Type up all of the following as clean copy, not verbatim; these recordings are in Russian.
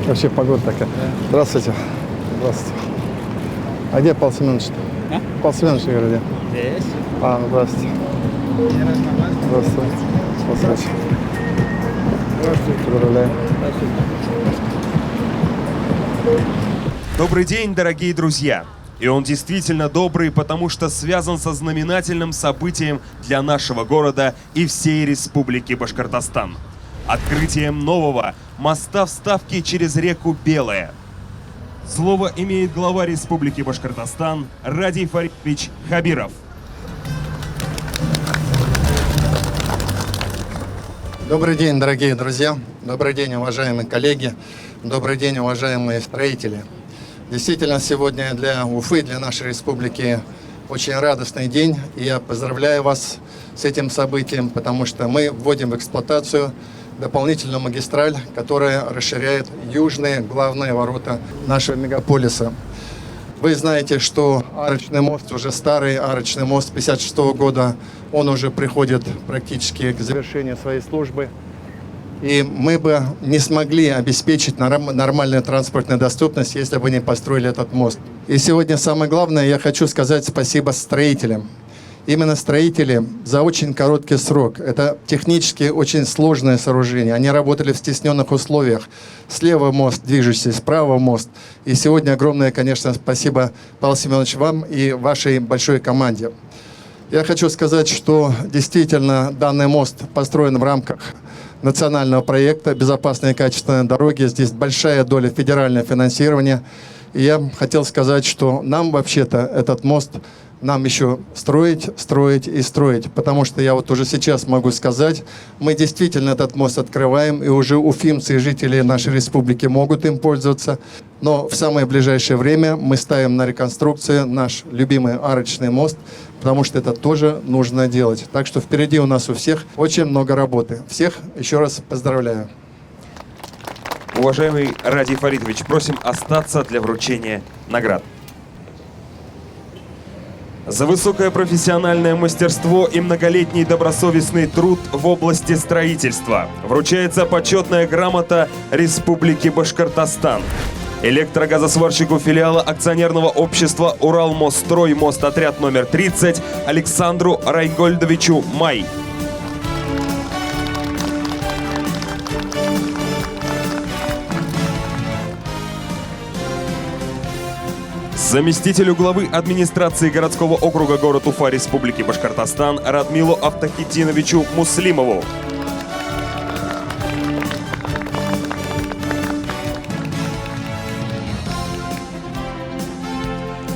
Вообще погода такая. Здравствуйте. Здравствуйте. А где Павел Семенович? А? Павел Семенович, я говорю, где? Здесь. Здравствуйте. Здравствуйте. Здравствуйте. Здравствуйте. Поздравляю. Добрый день, дорогие друзья! И он действительно добрый, потому что связан со знаменательным событием для нашего города и всей Республики Башкортостан. Открытием нового моста в Ставке через реку Белая. Слово имеет глава Республики Башкортостан Радий Фаритович Хабиров. Добрый день, дорогие друзья. Добрый день, уважаемые коллеги. Добрый день, уважаемые строители. Действительно, сегодня для Уфы, для нашей республики очень радостный день. И я поздравляю вас с этим событием, потому что мы вводим в эксплуатацию дополнительную магистраль, которая расширяет южные главные ворота нашего мегаполиса. Вы знаете, что арочный мост, уже старый арочный мост 1956 года, он уже приходит практически к завершению своей службы. И мы бы не смогли обеспечить нормальную транспортную доступность, если бы не построили этот мост. И сегодня самое главное, я хочу сказать спасибо строителям. Именно строители за очень короткий срок. Это технически очень сложное сооружение. Они работали в стесненных условиях. Слева мост движущийся, справа мост. И сегодня огромное, конечно, спасибо, Павел Семенович, вам и вашей большой команде. Я хочу сказать, что действительно данный мост построен в рамках национального проекта «Безопасные и качественные дороги». Здесь большая доля федерального финансирования. И я хотел сказать, что нам вообще-то этот мост нам еще строить, строить и строить. Потому что я вот уже сейчас могу сказать, мы действительно этот мост открываем, и уже уфимцы и жители нашей республики могут им пользоваться. Но в самое ближайшее время мы ставим на реконструкцию наш любимый арочный мост, потому что это тоже нужно делать. Так что впереди у нас у всех очень много работы. Всех еще раз поздравляю. Уважаемый Радий Фаритович, просим остаться для вручения наград. За высокое профессиональное мастерство и многолетний добросовестный труд в области строительства вручается почетная грамота Республики Башкортостан электрогазосварщику филиала акционерного общества «Уралмосстрой» мостотряд номер 30 Александру Райгольдовичу Май. Заместителю главы администрации городского округа город Уфа Республики Башкортостан Радмилу Автахитиновичу Муслимову.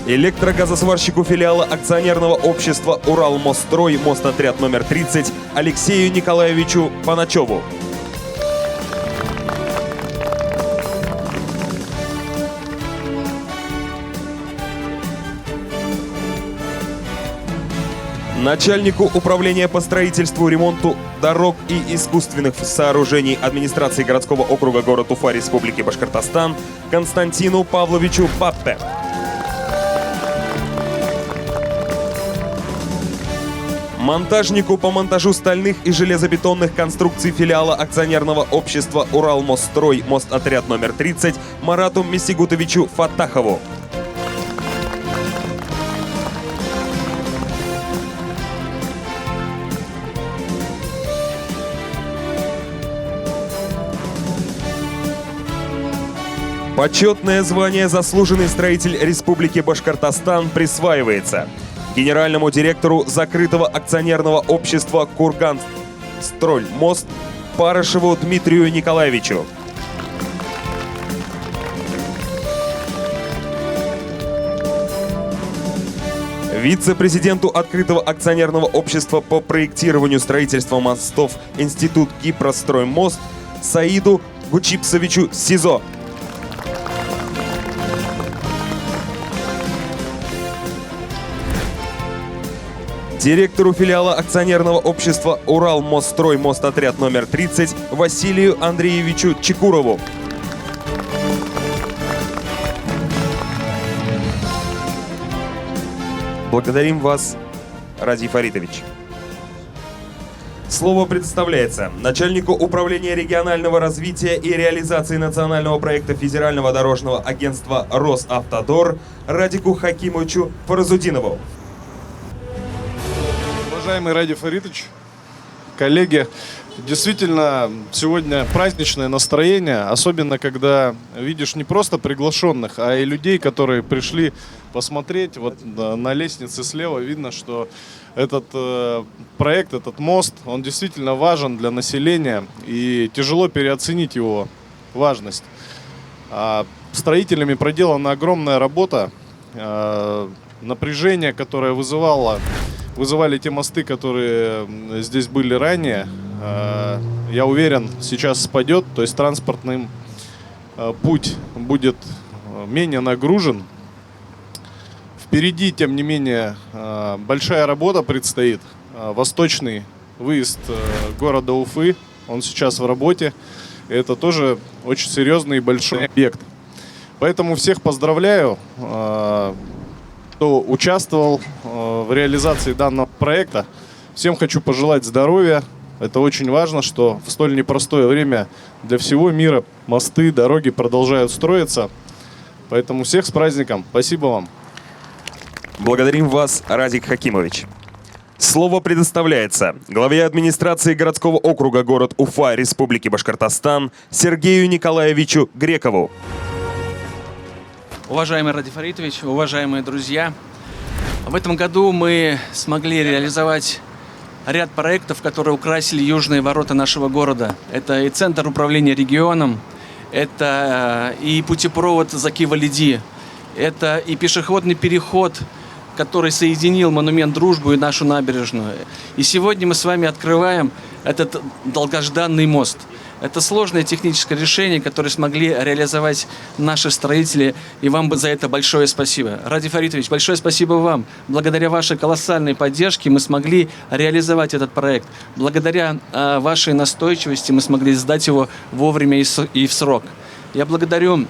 Электрогазосварщику филиала акционерного общества «Уралмосстрой» мостотряд номер 30 Алексею Николаевичу Паначеву. Начальнику управления по строительству, ремонту дорог и искусственных сооружений администрации городского округа город Уфа Республики Башкортостан Константину Павловичу Паппе. Монтажнику по монтажу стальных и железобетонных конструкций филиала акционерного общества «Уралмосстрой» мостотряд номер 30 Марату Месигутовичу Фаттахову. Почетное звание «Заслуженный строитель Республики Башкортостан» присваивается генеральному директору закрытого акционерного общества «Курганстроймост» Парышеву Дмитрию Николаевичу. Вице-президенту открытого акционерного общества по проектированию строительства мостов Институт Кипростроймост Саиду Гучипсовичу Сизо. Директору филиала акционерного общества «Уралмосстрой» мостотряд номер 30 Василию Андреевичу Чекурову. Благодарим вас, Радий Фаритович. Слово предоставляется начальнику управления регионального развития и реализации национального проекта Федерального дорожного агентства «Росавтодор» Радику Хакимовичу Фаразудинову. Уважаемый Ради Фаритович, коллеги, действительно, сегодня праздничное настроение, особенно когда видишь не просто приглашенных, а и людей, которые пришли посмотреть. Вот на лестнице слева видно, что этот проект, этот мост, он действительно важен для населения, и тяжело переоценить его важность. Строителями проделана огромная работа, напряжение, которое вызывали те мосты, которые здесь были ранее, я уверен, сейчас спадет, то есть транспортный путь будет менее нагружен. Впереди, тем не менее, большая работа предстоит. Восточный выезд города Уфы, он сейчас в работе. И это тоже очень серьезный и большой объект. Поэтому всех поздравляю, кто участвовал в реализации данного проекта. Всем хочу пожелать здоровья. Это очень важно, что в столь непростое время для всего мира мосты, дороги продолжают строиться. Поэтому всех с праздником. Спасибо вам. Благодарим вас, Радик Хакимович. Слово предоставляется главе администрации городского округа город Уфа Республики Башкортостан Сергею Николаевичу Грекову. Уважаемый Ради Фаритович, уважаемые друзья, в этом году мы смогли реализовать ряд проектов, которые украсили южные ворота нашего города. Это и Центр управления регионом, это и путепровод Заки-Валиди, это и пешеходный переход, который соединил монумент Дружбы и нашу набережную. И сегодня мы с вами открываем этот долгожданный мост. Это сложное техническое решение, которое смогли реализовать наши строители, и вам за это большое спасибо. Ради Фаритович, большое спасибо вам. Благодаря вашей колоссальной поддержке мы смогли реализовать этот проект. Благодаря вашей настойчивости мы смогли сдать его вовремя и в срок. Я благодарю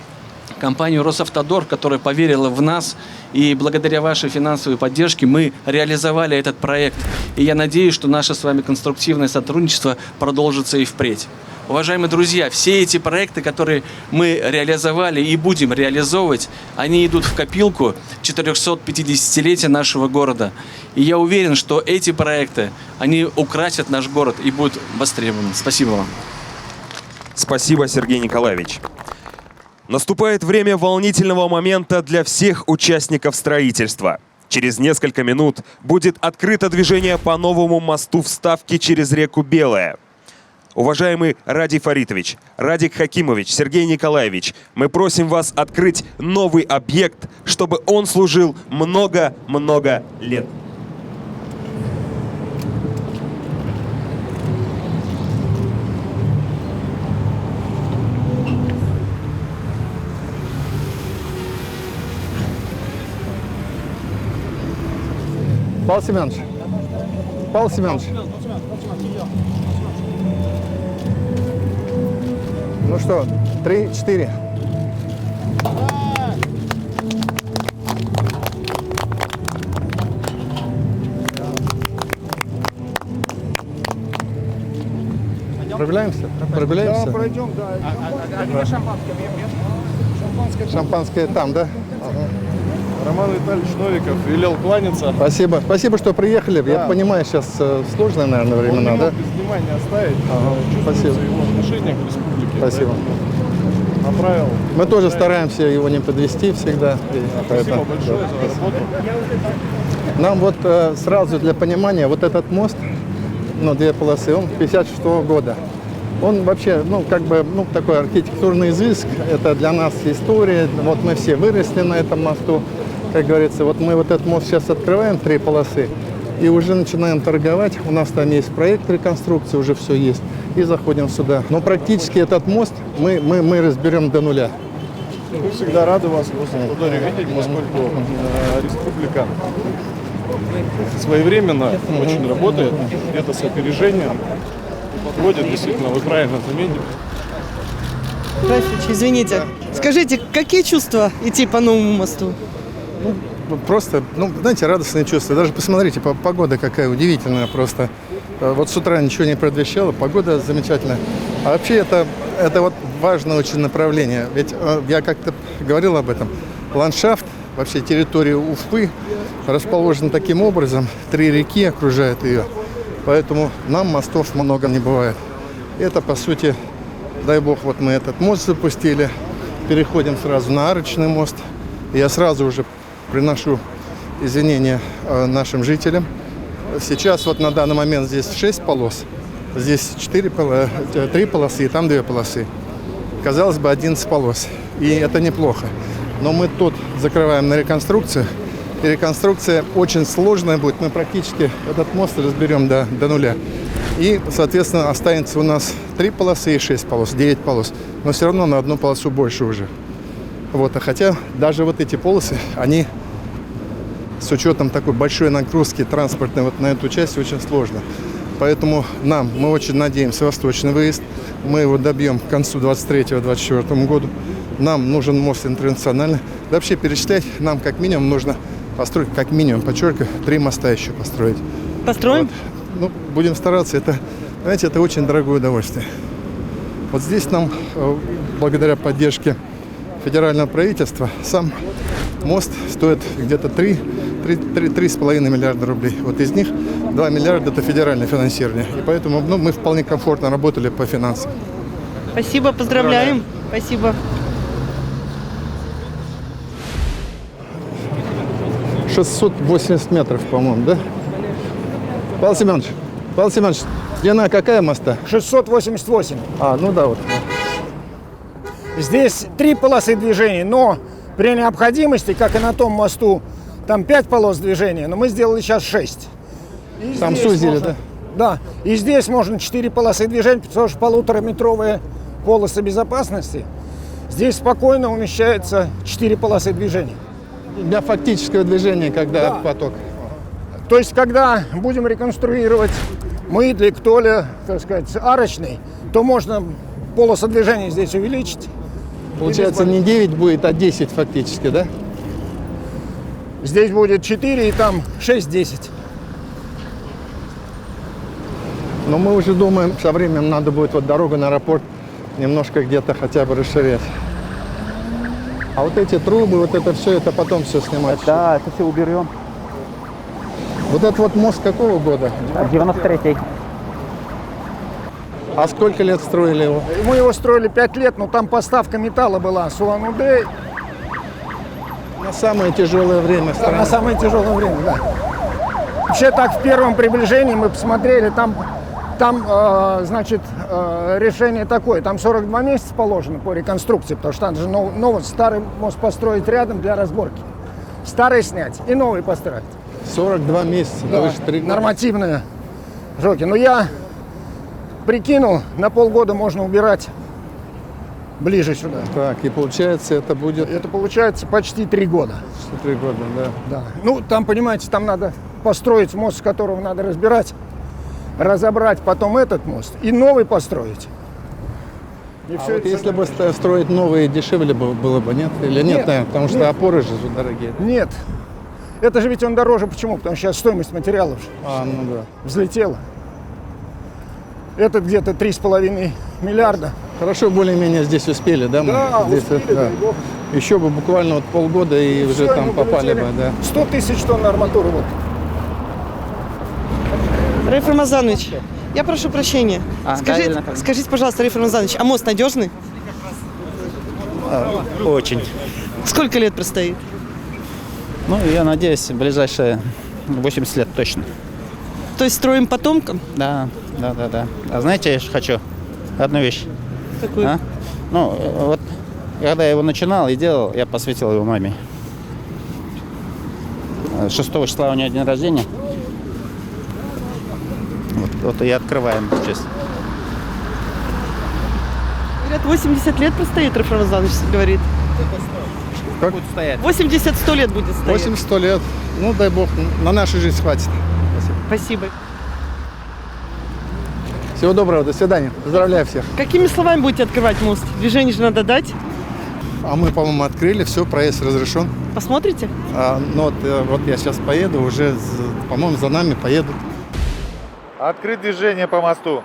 компанию «Росавтодор», которая поверила в нас, и благодаря вашей финансовой поддержке мы реализовали этот проект. И я надеюсь, что наше с вами конструктивное сотрудничество продолжится и впредь. Уважаемые друзья, все эти проекты, которые мы реализовали и будем реализовывать, они идут в копилку 450-летия нашего города. И я уверен, что эти проекты, они украсят наш город и будут востребованы. Спасибо вам. Спасибо, Сергей Николаевич. Наступает время волнительного момента для всех участников строительства. Через несколько минут будет открыто движение по новому мосту вставки через реку Белая. Уважаемый Ради Фаритович, Радик Хакимович, Сергей Николаевич, мы просим вас открыть новый объект, чтобы он служил много-много лет. Павел Семенович. Павел Семенович. Ну что, 3-4. Прогуляемся? Прогуляемся? Да, пройдем, да. А где шампанское? Шампанское там, да? Роман Витальевич Новиков велел кланяться. Спасибо. Спасибо, что приехали. Я понимаю, сейчас сложные, наверное, времена, Он не да? мог без внимания оставить. Спасибо. Чувствуется его отношение к республике. Спасибо. Поэтому направил. Мы тоже стараемся его не подвести всегда. Спасибо большое за работу. Нам вот сразу для понимания, вот этот мост, ну, две полосы, он 56-го года. Он вообще, ну, как бы, ну, такой архитектурный изыск. Это для нас история. Вот мы все выросли на этом мосту. Как говорится, вот мы вот этот мост сейчас открываем, 3 полосы, и уже начинаем торговать. У нас там есть проект реконструкции, уже все есть. И заходим сюда. Но практически этот мост мы разберем до нуля. Мы всегда рады вас в Росавтодоре видеть, поскольку республика своевременно очень работает, где-то с опережением, подводит, действительно, вы правильно заметили. Здравствуйте, извините. Скажите, какие чувства идти по новому мосту? Ну, просто, ну, знаете, радостные чувства. Даже посмотрите, погода какая удивительная просто. Вот с утра ничего не предвещало, погода замечательная. А вообще это вот важное очень направление. Ведь я как-то говорил об этом. Ландшафт, вообще территория Уфы расположена таким образом. 3 реки окружают ее. Поэтому нам мостов много не бывает. Это, по сути, дай бог, вот мы этот мост запустили. Переходим сразу на арочный мост. Я сразу уже приношу извинения нашим жителям. Сейчас вот на данный момент здесь 6 полос. Здесь 3 полосы и там 2 полосы. Казалось бы, 11 полос. И это неплохо. Но мы тут закрываем на реконструкцию. И реконструкция очень сложная будет. Мы практически этот мост разберем до нуля. И, соответственно, останется у нас 3 полосы и 6 полос, 9 полос. Но все равно на одну полосу больше уже. Вот. А хотя даже вот эти полосы, они с учетом такой большой нагрузки транспортной вот на эту часть очень сложно. Поэтому мы очень надеемся, восточный выезд. Мы его добьем к концу 2023-2024 году. Нам нужен мост интернациональный. Да вообще перечислять нам как минимум нужно построить, как минимум, подчеркиваю, 3 моста еще построить. Построим? Вот. Ну, будем стараться. Это, знаете, это очень дорогое удовольствие. Вот здесь нам, благодаря поддержке федерального правительства, сам мост стоит где-то 3,5 миллиарда рублей. Вот из них 2 миллиарда – это федеральное финансирование. И поэтому мы вполне комфортно работали по финансам. Спасибо, поздравляем. Спасибо. 680 метров, по-моему, да? Павел Семенович, длина какая моста? 688. Ну да, вот. Здесь 3 полосы движения, но при необходимости, как и на том мосту, там 5 полос движения, но мы сделали сейчас 6. И Там здесь сузили, можно, да? Да, и здесь можно 4 полосы движения, потому что 1,5-метровые полосы безопасности. Здесь спокойно умещается 4 полосы движения. Для фактического движения, когда Да. поток. То есть, когда будем реконструировать мыдлик, толя, так сказать, арочный, то можно полосы движения здесь увеличить. Получается, не 9 будет, а 10 фактически, да? Здесь будет 4 и там 6-10. Но мы уже думаем, со временем надо будет вот дорогу на аэропорт немножко где-то хотя бы расширять. А вот эти трубы, вот это все, это потом все снимать. Да, это все уберем. Вот этот вот мост какого года? 93-й. А сколько лет строили его? Мы его строили 5 лет, но там поставка металла была с Улан-Удэ. На самое тяжелое время страны. На самое тяжелое время, да. Вообще так в первом приближении мы посмотрели, там решение такое, там 42 месяца положено по реконструкции, потому что надо же старый мост построить рядом для разборки. Старый снять и новый построить. 42 месяца, Да, то есть 3 года. нормативные сроки. Но я прикинул, на полгода можно убирать ближе сюда. Так, и получается, это будет Это получается почти 3 года. 3 года, да. Да. Ну, там, понимаете, там надо построить мост, с которого надо разбирать, разобрать потом этот мост и новый построить. И А всё вот это если бы строить новые, дешевле было бы, нет? Или нет, Нет, наверное, потому что нет. опоры же дорогие. Нет. Это же ведь он дороже. Почему? Потому что сейчас стоимость материалов Ну да. взлетела. Этот где-то 3,5 миллиарда. Хорошо, более-менее здесь успели, да? мы? Да, Здесь, успели, да. дай бог. Еще бы буквально вот полгода и уже Всё, там мы попали бы, полетели. да. 100 тысяч тонн арматуры. Вот. Раиф Рамазанович, я прошу прощения. Скажите, пожалуйста, Раиф Рамазанович, а мост надежный? Очень. Сколько лет простоит? Ну, я надеюсь, в ближайшие 80 лет точно. То есть строим потомкам? Да. А знаете, я же хочу одну вещь. Какую? А? Ну, вот, когда я его начинал и делал, я посвятил его маме. 6 числа у нее день рождения. Вот и открываем сейчас. Говорят, 80 лет простоит, Раиф Рамазанович говорит. Как? Будет стоять. 80-100 лет будет стоять. 80-100 лет. Ну, дай бог, на нашу жизнь хватит. Спасибо. Всего доброго, до свидания. Поздравляю всех. Какими словами будете открывать мост? Движение же надо дать. А мы, по-моему, открыли, все, проезд разрешен. Посмотрите? Ну вот я сейчас поеду, уже, по-моему, за нами поедут. Открыть движение по мосту.